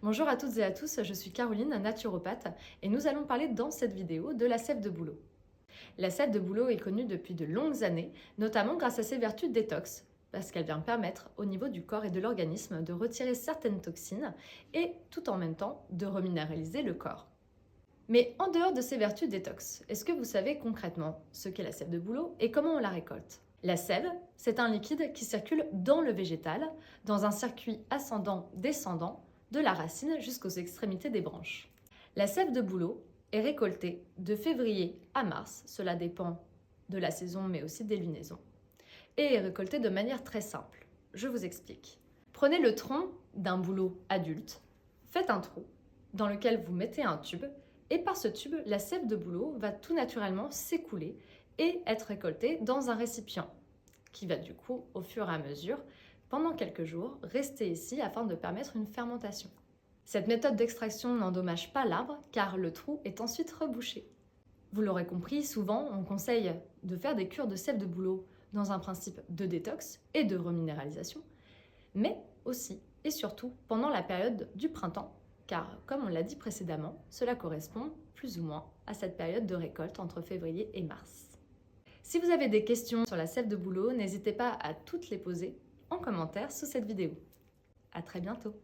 Bonjour à toutes et à tous, je suis Caroline, naturopathe, et nous allons parler dans cette vidéo de la sève de bouleau. La sève de bouleau est connue depuis de longues années, notamment grâce à ses vertus détox, parce qu'elle vient permettre au niveau du corps et de l'organisme de retirer certaines toxines et tout en même temps de reminéraliser le corps. Mais en dehors de ces vertus détox, est-ce que vous savez concrètement ce qu'est la sève de bouleau et comment on la récolte? La sève, c'est un liquide qui circule dans le végétal, dans un circuit ascendant-descendant, de la racine jusqu'aux extrémités des branches. La sève de bouleau est récoltée de février à mars, cela dépend de la saison mais aussi des lunaisons, et est récoltée de manière très simple. Je vous explique. Prenez le tronc d'un bouleau adulte, faites un trou dans lequel vous mettez un tube, et par ce tube, la sève de bouleau va tout naturellement s'écouler et être récoltée dans un récipient qui va du coup, au fur et à mesure, pendant quelques jours, rester ici afin de permettre une fermentation. Cette méthode d'extraction n'endommage pas l'arbre car le trou est ensuite rebouché. Vous l'aurez compris, souvent on conseille de faire des cures de sève de bouleau dans un principe de détox et de reminéralisation, mais aussi et surtout pendant la période du printemps, car comme on l'a dit précédemment, cela correspond plus ou moins à cette période de récolte entre février et mars. Si vous avez des questions sur la sève de bouleau, n'hésitez pas à toutes les poser en commentaire sous cette vidéo. À très bientôt!